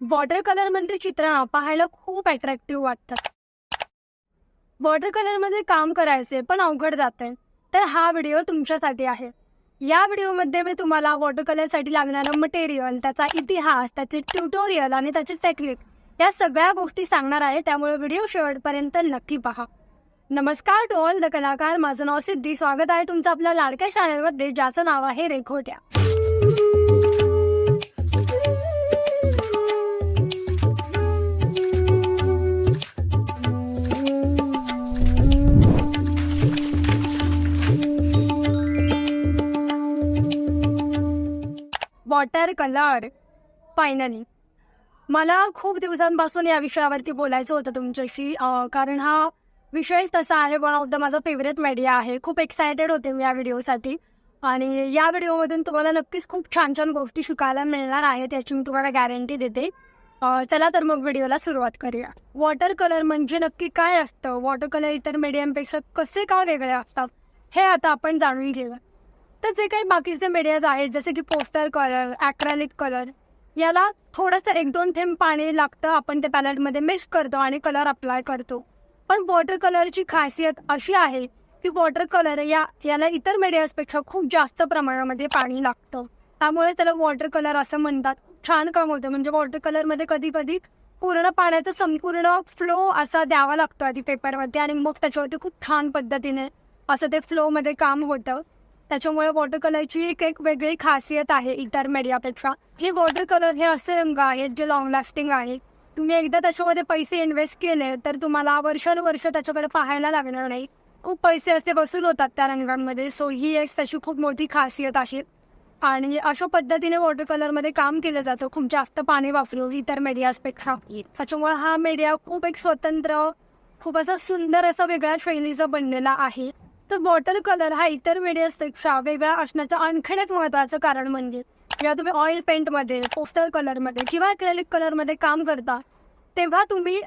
Water colour मध्ये चित्र पाहायला खूप अट्रॅक्टिव्ह वाटतात. वॉटर कलर मध्ये काम करायचे पण अवघड जाते, तर हा व्हिडिओ तुमच्यासाठी आहे. या व्हिडिओमध्ये मी तुम्हाला वॉटर कलरसाठी लागणारं मटेरियल, त्याचा इतिहास, त्याचे ट्युटोरियल आणि त्याची टेक्निक या सगळ्या गोष्टी सांगणार आहे. त्यामुळे व्हिडिओ शेवटपर्यंत नक्की पहा. नमस्कार टू ऑल द कलाकार, माझं नाव सिद्धी. स्वागत आहे तुमचं आपल्या लाडक्या चॅनलमध्ये, ज्याचं नाव आहे रेखोट्या. Water colour. फायनली मला खूप दिवसांपासून या विषयावरती बोलायचं होतं तुमच्याशी, कारण हा विषय तसा आहे, वन ऑफ द माझा फेवरेट मीडिया आहे. खूप एक्सायटेड होते मी या व्हिडिओसाठी आणि या व्हिडिओमधून तुम्हाला नक्कीच खूप छान छान गोष्टी शिकायला मिळणार आहेत, याची मी तुम्हाला गॅरंटी देते. चला तर मग व्हिडिओला सुरुवात करूया. वॉटर कलर म्हणजे नक्की काय असतं, वॉटर कलर इतर मीडियमपेक्षा कसे काय वेगळे असतात, हे आता आपण जाणून घेऊया. तर जे काही बाकीचे मीडियाज आहेत, जसे की पोस्टर कलर, ॲक्रेलिक कलर, याला थोडंसं 1-2 थेंब पाणी लागतं. आपण ते पॅलेटमध्ये मिक्स करतो आणि कलर अप्लाय करतो. पण वॉटर कलरची खासियत अशी आहे की वॉटर कलर याला इतर मीडियाजपेक्षा खूप जास्त प्रमाणामध्ये पाणी लागतं. त्यामुळे त्याला वॉटर कलर असं म्हणतात. छान काम होतं. म्हणजे वॉटर कलरमध्ये कधी कधी पूर्ण पाण्याचा संपूर्ण फ्लो असा द्यावा लागतो आधी पेपरवरती, आणि मग त्याच्यावरती खूप छान पद्धतीने असं ते फ्लोमध्ये काम होतं. त्याच्यामुळे वॉटर कलरची एक वेगळी खासियत आहे इतर मीडियापेक्षा. हे वॉटर कलर हे असे रंग आहेत जे लॉंग लास्टिंग आहेत. तुम्ही एकदा त्याच्यामध्ये पैसे इन्व्हेस्ट केले तर तुम्हाला वर्षानुवर्ष त्याच्याकडे पाहायला लागणार नाही. खूप पैसे असे वसूल होतात त्या रंगांमध्ये. सो ही एक त्याची खूप मोठी खासियत आहे. आणि अशा पद्धतीने वॉटर कलरमध्ये काम केलं जातं, खूप जास्त पाणी वापरून इतर मीडियाजपेक्षा. त्याच्यामुळे हा मीडिया खूप एक स्वतंत्र, खूप असा सुंदर असा वेगळ्या शैलीचा बनलेला आहे. तर वॉटर कलर हा इतर मीडियापेक्षा वेगळा असण्याचं आणखीन एक महत्त्वाचं कारण म्हणजे, जेव्हा तुम्ही ऑइल पेंटमध्ये, पोस्टर कलरमध्ये किंवा ॲक्रेलिक कलरमध्ये काम करता, तेव्हा तुम्ही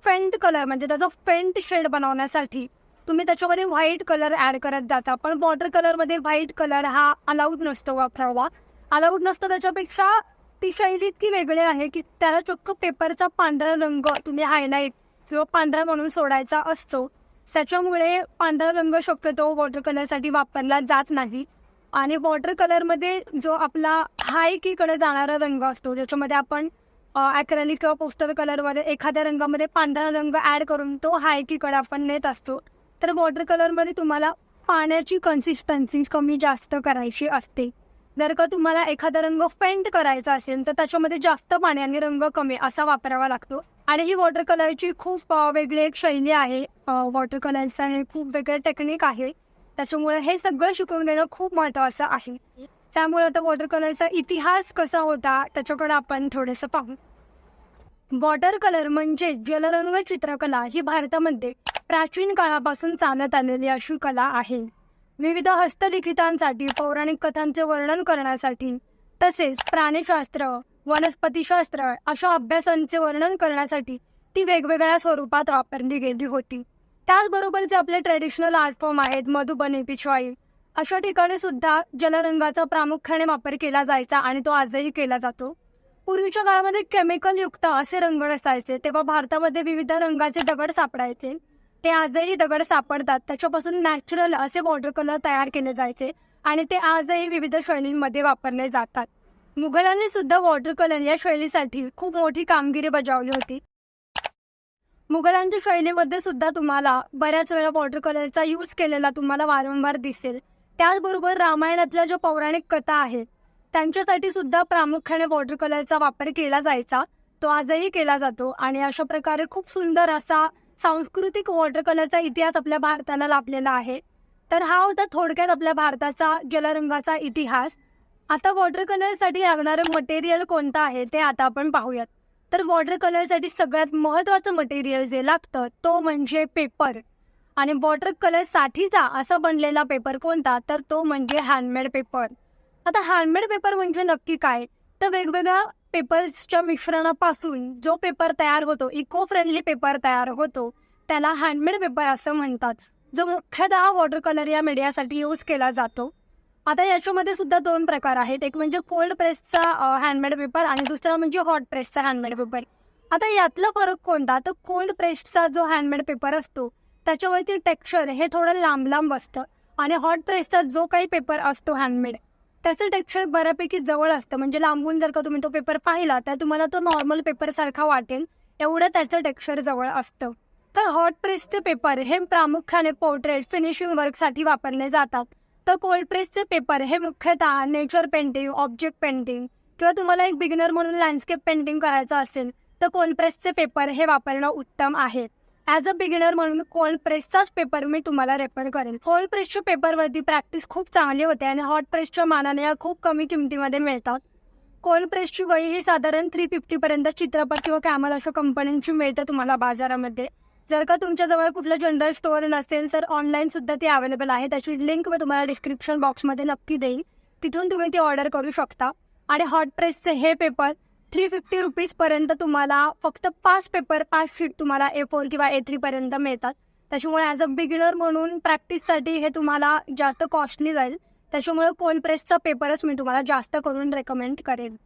फेंट कलर म्हणजे त्याचा फेंट शेड बनवण्यासाठी तुम्ही त्याच्यामध्ये व्हाईट कलर ॲड करत जाता. पण वॉटर कलरमध्ये व्हाईट कलर हा अलाउड नसतो वापरावा. अलाउड नसतो त्याच्यापेक्षा ती शैली इतकी वेगळी आहे की त्याला चक्क पेपरचा पांढरा रंग तुम्ही हायलाईट किंवा पांढरा म्हणून सोडायचा असतो. त्याच्यामुळे पांढरा रंग शक्यतो वॉटर कलरसाठी वापरला जात नाही. आणि वॉटर कलरमध्ये जो आपला हाय कीकडे जाणारा रंग असतो, ज्याच्यामध्ये आपण ॲक्रेलिक किंवा पोस्टर कलरमध्ये एखाद्या रंगामध्ये पांढरा रंग ॲड करून तो हाय कीकडे आपण नेत असतो. तर वॉटर कलरमध्ये तुम्हाला पाण्याची कन्सिस्टन्सी कमी जास्त करायची असते. जर का तुम्हाला एखादा रंग फेंट करायचा असेल तर त्याच्यामध्ये जास्त पाणी आणि रंग कमी असा वापरावा लागतो. आणि ही वॉटर कलरची खूप वेगळी एक शैली आहे. वॉटर कलरचा हे खूप वेगळं टेक्निक आहे. त्याच्यामुळे हे सगळं शिकून घेणं खूप महत्त्वाचं आहे. त्यामुळे आता वॉटर कलरचा इतिहास कसा होता त्याच्याकडे आपण थोडंसं पाहू. वॉटर कलर म्हणजे जलरंग चित्रकला ही भारतामध्ये प्राचीन काळापासून चालत आलेली अशी कला आहे. विविध हस्तलिखितांसाठी, पौराणिक कथांचे वर्णन करण्यासाठी, तसेच प्राणीशास्त्र, वनस्पतीशास्त्र अशा अभ्यासांचे वर्णन करण्यासाठी ती वेगवेगळ्या स्वरूपात वापरली गेली होती. त्याचबरोबर जे आपले ट्रेडिशनल आर्ट फॉर्म आहेत, मधुबनी, पिशवाई, अशा ठिकाणी सुद्धा जलरंगाचा प्रामुख्याने वापर केला जायचा आणि तो आजही केला जातो. पूर्वीच्या काळामध्ये केमिकल युक्त असे रंग नसायचे, तेव्हा भारतामध्ये विविध रंगाचे दगड सापडायचे. ते आजही दगड सापडतात. त्याच्यापासून नॅचरल असे वॉटर कलर तयार केले जायचे आणि ते आजही विविध शैलींमध्ये वापरले जातात. मुघलांनी सुद्धा वॉटर कलर या शैलीसाठी खूप मोठी कामगिरी बजावली होती. मुघलांच्या शैलीमध्ये सुद्धा तुम्हाला बऱ्याच वेळा वॉटर कलरचा यूज केलेला तुम्हाला वारंवार दिसेल. त्याचबरोबर रामायणातल्या ज्या पौराणिक कथा आहेत त्यांच्यासाठी सुद्धा प्रामुख्याने वॉटर कलरचा वापर केला जायचा. तो आजही केला जातो. आणि अशा प्रकारे खूप सुंदर असा सांस्कृतिक वॉटर कलरचा इतिहास आपल्या भारताला लाभलेला आहे. तर हा होता थोडक्यात आपल्या भारताचा जलरंगाचा इतिहास. आता वॉटर कलरसाठी लागणारं मटेरियल कोणतं आहे ते आता आपण पाहूयात. तर वॉटर कलरसाठी सगळ्यात महत्त्वाचं मटेरियल जे लागतं तो म्हणजे पेपर. आणि वॉटर कलरसाठीचा असा बनलेला पेपर कोणता, तर तो म्हणजे हँडमेड पेपर. आता हँडमेड पेपर म्हणजे नक्की काय, तर वेगवेगळ्या पेपर्सच्या मिश्रणापासून जो पेपर तयार होतो, इको फ्रेंडली पेपर तयार होतो, त्याला हँडमेड पेपर असं म्हणतात, जो मुख्यतः वॉटर कलर या मीडियासाठी यूज केला जातो. आता याच्यामध्ये सुद्धा 2 प्रकार आहेत. एक म्हणजे कोल्ड प्रेसचा हँडमेड पेपर आणि दुसरा म्हणजे हॉट प्रेसचा हँडमेड पेपर. आता यातला फरक कोणता? तर कोल्ड प्रेसचा जो हँडमेड पेपर असतो त्याच्यावरती टेक्स्चर हे थोडं लांब असतं आणि हॉट प्रेसचा जो काही पेपर असतो हँडमेड त्याचं टेक्स्चर बऱ्यापैकी जवळ असतं. म्हणजे लांबून जर का तुम्ही तो पेपर पाहिला तर तुम्हाला तो नॉर्मल पेपरसारखा वाटेल, एवढं त्याचं टेक्स्चर जवळ असतं. तर हॉट प्रेसचे पेपर हे प्रामुख्याने पोर्ट्रेट फिनिशिंग वर्कसाठी वापरले जातात. तर कोल्ड प्रेसचे पेपर हे मुख्यतः नेचर पेंटिंग, ऑब्जेक्ट पेंटिंग किंवा तुम्हाला एक बिगिनर म्हणून लँडस्केप पेंटिंग करायचं असेल तर कोल्ड प्रेसचे पेपर हे वापरणं उत्तम आहे. ॲज अ बिगिनर म्हणून कोल्ड प्रेसचाच पेपर मी तुम्हाला रेफर करेल. कोल्ड प्रेसच्या पेपरवरती प्रॅक्टिस खूप चांगली होते आणि हॉट प्रेसच्या मानाने या खूप कमी किमतीमध्ये मिळतात. कोल्ड प्रेसची वही ही साधारण 350 चित्रपट किंवा कॅमल अशा कंपन्यांची मिळते तुम्हाला बाजारामध्ये. जर का तुमच्याजवळ कुठलं जनरल स्टोअर नसेल तर ऑनलाईन सुद्धा ती अवेलेबल आहे. त्याची लिंक मी तुम्हाला डिस्क्रिप्शन बॉक्समध्ये नक्की देईल, तिथून तुम्ही ती ऑर्डर करू शकता. आणि हॉट प्रेसचे हे पेपर 350 रुपीजपर्यंत तुम्हाला फक्त 5 शीट तुम्हाला A4 किंवा A3 पर्यंत मिळतात. त्याच्यामुळे ॲज अ बिगिनर म्हणून प्रॅक्टिससाठी हे तुम्हाला जास्त कॉस्टली जाईल. त्याच्यामुळे कोल्ड प्रेसचा पेपरच मी तुम्हाला जास्त करून रेकमेंड करेन.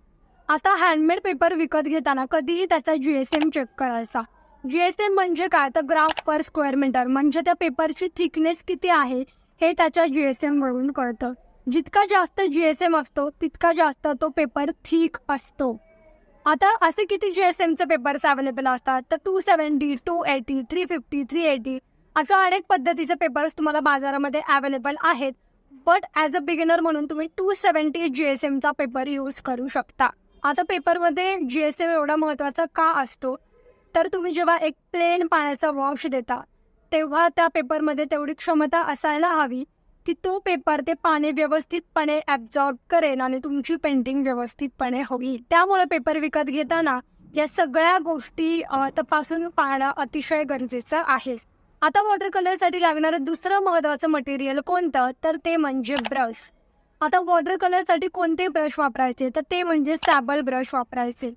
आता हँडमेड पेपर विकत घेताना कधीही त्याचा GSM चेक करायचा. GSM म्हणजे काय? तर ग्राफ पर स्क्वेअर मीटर, म्हणजे त्या पेपरची थिकनेस किती आहे हे त्याच्या GSM वरून कळतं. जितका जास्त GSM असतो तितका जास्त तो पेपर थिक असतो. आता असे किती GSMचे पेपर्स अवेलेबल असतात? तर 270, 280, 350, 380 अशा अनेक पद्धतीचे पेपर्स तुम्हाला बाजारामध्ये अवेलेबल आहेत. बट ॲज अ बिगिनर म्हणून तुम्ही 270 GSMचा पेपर यूज करू शकता. आता पेपरमध्ये GSM एवढा महत्त्वाचा का असतो? तर तुम्ही जेव्हा एक प्लेन पाण्याचा वॉश देता तेव्हा त्या पेपरमध्ये तेवढी क्षमता असायला हवी की तो पेपर ते पाणी व्यवस्थितपणे ॲब्झॉर्ब करेल आणि तुमची पेंटिंग व्यवस्थितपणे होईल. त्यामुळे पेपर विकत घेताना या सगळ्या गोष्टी तपासून पाहणं अतिशय गरजेचं आहे. आता वॉटर कलरसाठी लागणारं दुसरं महत्त्वाचं मटेरियल कोणतं? तर ते म्हणजे ब्रश. आता वॉटर कलरसाठी कोणते ब्रश वापरायचे? तर ते म्हणजे सॅबल ब्रश वापरायचे.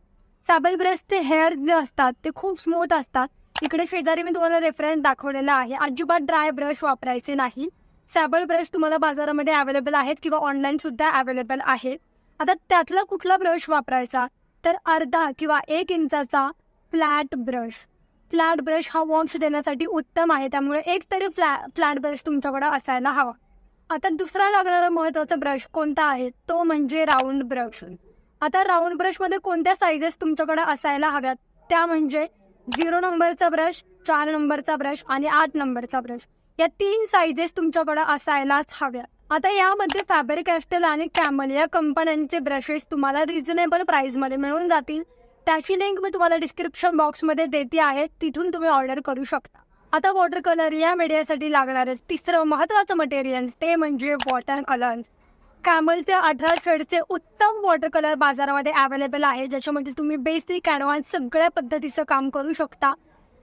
सॅबल ब्रशचे हेअर जे असतात ते खूप स्मूथ असतात. इकडे शेजारी मी तुम्हाला रेफरन्स दाखवलेला आहे. अजिबात ड्राय ब्रश वापरायचे नाही. सॅबल ब्रश तुम्हाला बाजारामध्ये अवेलेबल आहेत किंवा ऑनलाईन सुद्धा अवेलेबल आहे. आता त्यातला कुठला ब्रश वापरायचा? तर अर्धा किंवा 1 इंचाचा फ्लॅट ब्रश. फ्लॅट ब्रश हा वॉश देण्यासाठी उत्तम आहे, त्यामुळे एक तरी फ्लॅट ब्रश तुमच्याकडे असायला हवा. आता दुसरा लागणारा महत्त्वाचा ब्रश कोणता आहे? तो म्हणजे राऊंड ब्रश. आता राऊंड ब्रशमध्ये कोणत्या साईजेस तुमच्याकडे असायला हव्यात? त्या म्हणजे 0 नंबरचा ब्रश, 4 नंबरचा ब्रश आणि 8 नंबरचा ब्रश. या 3 साईजेस तुमच्याकडे असायलाच हव्यात. आता यामध्ये फॅबर कॅस्टल आणि कॅमल या कंपन्यांचे ब्रशेस तुम्हाला रिझनेबल प्राईसमध्ये मिळून जातील. त्याची लिंक मी तुम्हाला डिस्क्रिप्शन बॉक्समध्ये देते आहे, तिथून तुम्ही ऑर्डर करू शकता. आता वॉटर कलर या मीडियासाठी लागणारं तिसरं महत्त्वाचं मटेरियल ते म्हणजे वॉटर कलर. कॅमलचे 18 शेडचे उत्तम वॉटर कलर बाजारामध्ये अवेलेबल आहे, ज्याच्यामध्ये तुम्ही बेसिक ॲडव्हान्स सगळ्या पद्धतीचं काम करू शकता.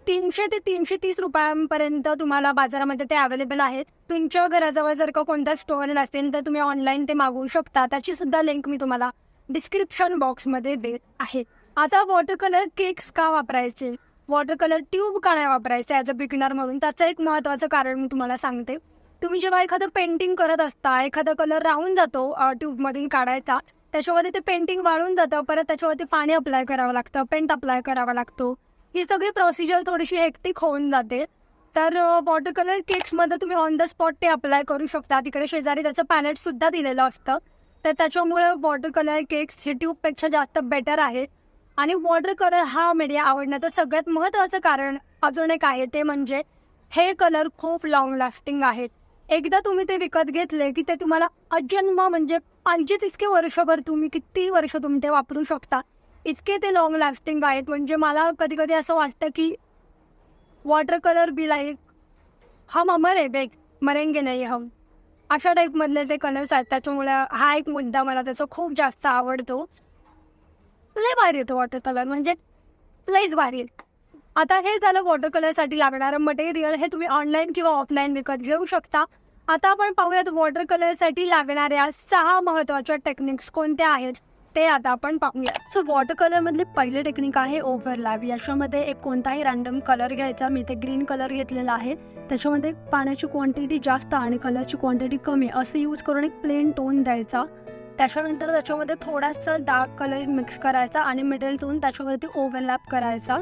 300 ते 330 रुपयांपर्यंत तुम्हाला बाजारामध्ये ते अवेलेबल आहेत. तुमच्या घराजवळ जर का कोणता स्टोअर नसेल तर तुम्ही ऑनलाईन ते मागवू शकता. त्याची सुद्धा लिंक मी तुम्हाला डिस्क्रिप्शन बॉक्समध्ये देत आहे. आता वॉटर कलर केक्स का वापरायचे? वॉटर कलर ट्यूब का नाही वापरायचे ॲज अ बिगिनर म्हणून? त्याचं एक महत्त्वाचं कारण मी तुम्हाला सांगते. तुम्ही जेव्हा एखादं पेंटिंग करत असता, एखादा कलर राहून जातो ट्यूबमधून काढायचा, त्याच्यामध्ये ते पेंटिंग वाळून जातं, परत त्याच्यावरती पाणी अप्लाय करावं लागतं, पेंट अप्लाय करावा लागतो. ही सगळी प्रोसिजर थोडीशी हेक्टिक होऊन जाते. तर वॉटर कलर केक्समध्ये तुम्ही ऑन द स्पॉट ते अप्लाय करू शकता. तिकडे शेजारी त्याचं पॅलेटसुद्धा दिलेलं असतं. तर त्याच्यामुळे वॉटर कलर केक्स हे ट्यूबपेक्षा जास्त बेटर आहेत. आणि वॉटर कलर हा मीडिया आवडण्याचं सगळ्यात महत्त्वाचं कारण अजून एक आहे, ते म्हणजे हे कलर खूप लॉंग लास्टिंग आहेत. एकदा तुम्ही ते विकत घेतले की ते तुम्हाला अजन्म म्हणजे 25 वर्षभर तुम्ही किती वर्ष तुम्ही ते वापरू शकता, इतके ते लॉंग लास्टिंग आहेत. म्हणजे मला कधी कधी असं वाटतं की वॉटर कलर बी लाईक हम अमर आहे बेग मरेंगे नाही हम, अशा टाईपमधले जे कलर्स आहेत. त्याच्यामुळे हा एक मुद्दा मला त्याचा खूप जास्त आवडतो. लय भारी येतो वॉटर कलर, म्हणजे लयच भारी आहे. आता हे झालं वॉटर कलरसाठी लागणारं मटेरियल. हे तुम्ही ऑनलाईन किंवा ऑफलाईन विकत घेऊ शकता. आता आपण पाहूयात वॉटर कलरसाठी लागणाऱ्या 6 महत्त्वाच्या टेक्निक्स कोणत्या आहेत ते आता आपण पाहूया. सो वॉटर कलरमधले पहिले टेक्निक आहे ओव्हरलॅप. याच्यामध्ये एक कोणताही रँडम कलर घ्यायचा. मी ते ग्रीन कलर घेतलेला आहे. त्याच्यामध्ये पाण्याची क्वांटिटी जास्त आणि कलरची क्वांटिटी कमी असं यूज करून एक प्लेन टोन द्यायचा. त्याच्यानंतर त्याच्यामध्ये थोडासा डार्क कलर मिक्स करायचा आणि मिडल टोन त्याच्यावरती ओव्हरलॅप करायचा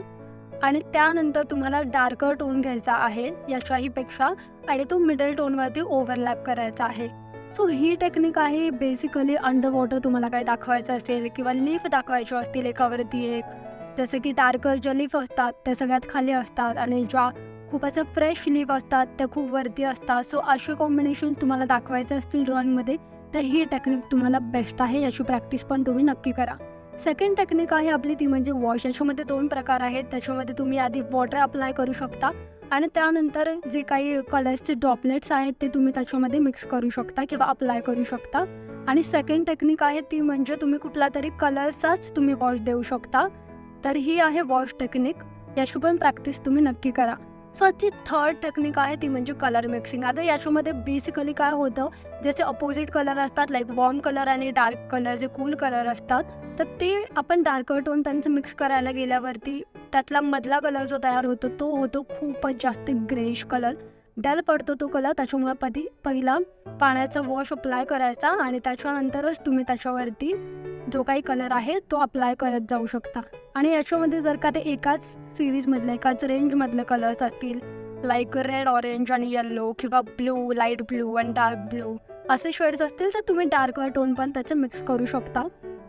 आणि त्यानंतर तुम्हाला डार्कर टोन घ्यायचा आहे याच्याहीपेक्षा आणि तो मिडल टोनवरती ओव्हरलॅप करायचा आहे. सो ही टेक्निक आहे बेसिकली अंडर वॉटर तुम्हाला काय दाखवायचं असेल किंवा लीफ दाखवायचे असतील एकावरती एक, जसं की डार्कर ज्या लीफ असतात त्या सगळ्यात खाली असतात आणि ज्या खूप असं फ्रेश लीफ असतात त्या खूप वरती असतात. सो असे कॉम्बिनेशन तुम्हाला दाखवायचे असतील ड्रॉइंगमध्ये तर ही टेक्निक तुम्हाला बेस्ट आहे. याची प्रॅक्टिस पण तुम्ही नक्की करा. सेकंड टेक्निक आहे आपली ती म्हणजे वॉश. याच्यामध्ये 2 प्रकार आहेत. त्याच्यामध्ये तुम्ही आधी वॉटर अप्लाय करू शकता आणि त्यानंतर जे काही कलर्सचे ड्रॉपलेट्स आहेत ते तुम्ही त्याच्यामध्ये मिक्स करू शकता किंवा अप्लाय करू शकता. आणि सेकंड टेक्निक आहे ती म्हणजे तुम्ही कुठला तरी कलरचाच तुम्ही वॉश देऊ शकता. तर ही आहे वॉश टेक्निक. याची पण प्रॅक्टिस तुम्ही नक्की करा. सो आजची थर्ड टेक्निक आहे ती म्हणजे कलर मिक्सिंग. आता याच्यामध्ये बेसिकली काय होतं, ज्याचे अपोजिट कलर असतात लाईक वॉर्म कलर आणि डार्क कलर जे कूल कलर असतात तर ते आपण डार्कर टोन त्यांचं मिक्स करायला गेल्यावरती त्यातला मधला कलर जो तयार होतो तो होतो खूपच जास्त ग्रेश कलर, डल पडतो तो कलर. त्याच्यामुळे पहिला पाण्याचा वॉश अप्लाय करायचा आणि त्याच्यानंतरच तुम्ही त्याच्यावरती जो काही कलर आहे तो अप्लाय करत जाऊ शकता. आणि याच्यामध्ये जर का ते एकाच सिरीजमधले एकाच रेंजमधले कलर्स असतील लाईक रेड, ऑरेंज आणि येल्लो किंवा ब्लू, लाईट ब्लू आणि डार्क ब्लू असे शेड्स असतील तर तुम्ही डार्कर टोन पण त्याचं मिक्स करू शकता.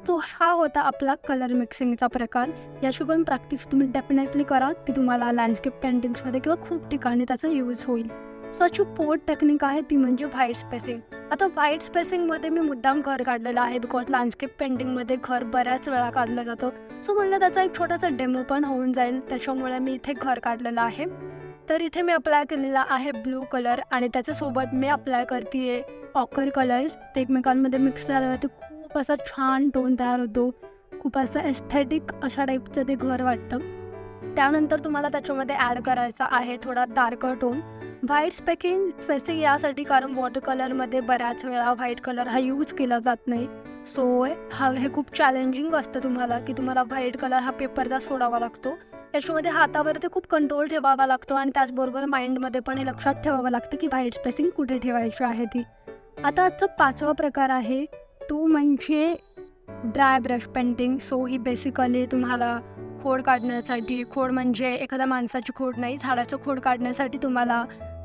सो हा होता आपला कलर मिक्सिंगचा प्रकार. याची पण प्रॅक्टिस तुम्ही डेफिनेटली करा. ती तुम्हाला लँडस्केप पेंटिंग्समध्ये किंवा खूप ठिकाणी त्याचा यूज होईल. सो याची फोर्थ टेक्निक आहे ती म्हणजे व्हाईट स्पेसिंग. आता व्हाईट स्पेसिंगमध्ये मी मुद्दाम घर काढलेलं आहे बिकॉज लँडस्केप पेंटिंगमध्ये घर बऱ्याच वेळा काढलं जातं. सो म्हणलं त्याचा एक छोटासा डेमो पण होऊन जाईल, त्याच्यामुळे मी इथे घर काढलेलं आहे. तर इथे मी अप्लाय केलेला आहे ब्लू कलर आणि त्याच्यासोबत मी अप्लाय करते आहे ऑकर कलर्स. ते एकमेकांमध्ये मिक्स झाल्यावरती खूप असा छान टोन तयार होतो, खूप असं एस्थेटिक अशा टाईपचं ते घर वाटतं. त्यानंतर तुम्हाला त्याच्यामध्ये ॲड करायचा आहे थोडा डार्कर टोन. व्हाईट स्पेसिंग यासाठी कारण वॉटर कलरमध्ये बऱ्याच वेळा व्हाईट कलर हा यूज केला जात नाही. सो हे खूप चॅलेंजिंग असतं तुम्हाला की तुम्हाला व्हाईट कलर हा पेपरचा सोडावा लागतो. याच्यामध्ये हातावरती खूप कंट्रोल ठेवावा लागतो आणि त्याचबरोबर माइंडमध्ये पण हे लक्षात ठेवावं लागतं की व्हाईट स्पेसिंग कुठे ठेवायची आहे ती. आता आजचा 5वा प्रकार आहे तो म्हणजे ड्राय ब्रश पेंटिंग. सो ही बेसिकली तुम्हाला खोड काढण्यासाठी, खोड म्हणजे एखाद्या माणसाची खोड नाही, झाडाचं खोड काढण्यासाठी तुम्हाला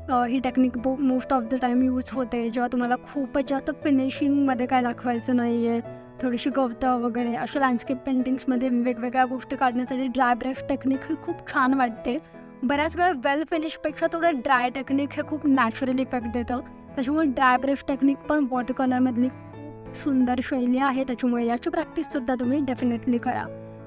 ही technique most of the time use होते जेव्हा तुम्हाला खूपच जास्त फिनिशिंगमध्ये काय दाखवायचं नाही आहे, थोडीशी गवतं वगैरे अशा लँडस्केप पेंटिंग्समध्ये वेगवेगळ्या गोष्टी काढण्यासाठी ड्राय ब्रश टेक्निक ही खूप छान वाटते. बऱ्याच वेळा वेल फिनिशपेक्षा थोडं ड्राय टेक्निक हे खूप नॅचरल इफेक्ट देतं. त्याच्यामुळे ड्राय ब्रश टेक्निक पण वॉटर कलरमधली सुंदर शैली आहे, त्याच्यामुळे याची प्रॅक्टिससुद्धा तुम्ही डेफिनेटली करा.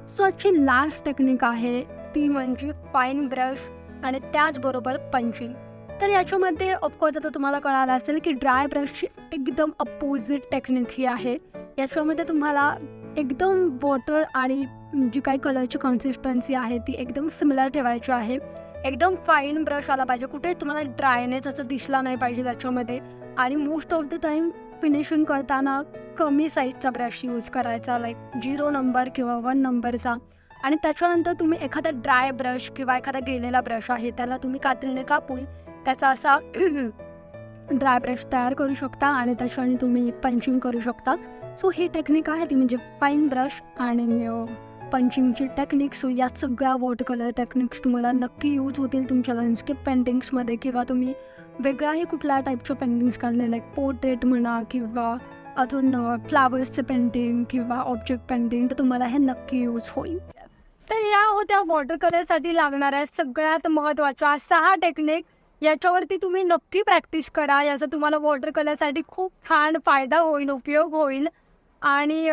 सो आजची लास्ट टेक्निक आहे ती म्हणजे फाईन ब्रश आणि त्याचबरोबर पंचिंग. तर याच्यामध्ये ऑफकोर्स आता तुम्हाला कळालं असेल की ड्राय ब्रशची एकदम अपोजिट टेक्निक ही आहे. याच्यामध्ये तुम्हाला एकदम वॉटर आणि जी काही कलरची कन्सिस्टन्सी आहे ती एकदम सिमिलर ठेवायची आहे. एकदम फाईन ब्रश आला पाहिजे, कुठे तुम्हाला ड्रायनेस असं दिसला नाही पाहिजे त्याच्यामध्ये. आणि most of the time finishing करताना कमी साईजचा ब्रश यूज करायचा लाईक 0 नंबर किंवा 1 नंबरचा. आणि त्याच्यानंतर तुम्ही एखादा ड्राय ब्रश किंवा एखादा गेलेला ब्रश आहे त्याला तुम्ही कात्रीने कापून त्याचा असा ड्राय ब्रश तयार करू शकता आणि त्याच्याने तुम्ही पंचिंग करू शकता. सो ही टेक्निक आहे ती म्हणजे फाईन ब्रश आणि पंचिंगची टेक्निक. सो या सगळ्या वॉटर कलर टेक्निक्स तुम्हाला नक्की यूज होतील तुमच्या लँडस्केप पेंटिंग्समध्ये किंवा तुम्ही वेगळ्याही कुठल्या टाईपच्या पेंटिंग्स काढले लाईक पोर्ट्रेट म्हणा किंवा अजून फ्लावर्सचे पेंटिंग किंवा ऑब्जेक्ट पेंटिंग, तर तुम्हाला हे नक्की यूज होईल. तर या होत्या वॉटर कलरसाठी लागणाऱ्या सगळ्यात महत्त्वाच्या 6 टेक्निक. याच्यावरती तुम्ही नक्की प्रॅक्टिस करा. याचा तुम्हाला वॉटर कलरसाठी खूप छान फायदा होईल, उपयोग होईल. आणि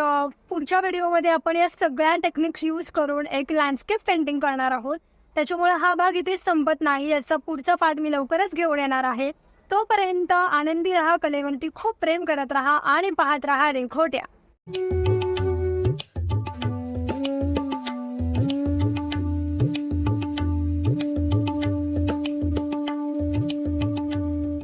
पुढच्या व्हिडिओमध्ये आपण या सगळ्या टेक्निक्स यूज करून एक लँडस्केप पेंटिंग करणार आहोत. त्याच्यामुळे हा भाग इथे संपत नाही, याचा पुढचा पार्ट मी लवकरच घेऊन येणार आहे. तोपर्यंत आनंदी राहा, कलेवरती खूप प्रेम करत राहा आणि पाहत राहा रेघोट्या.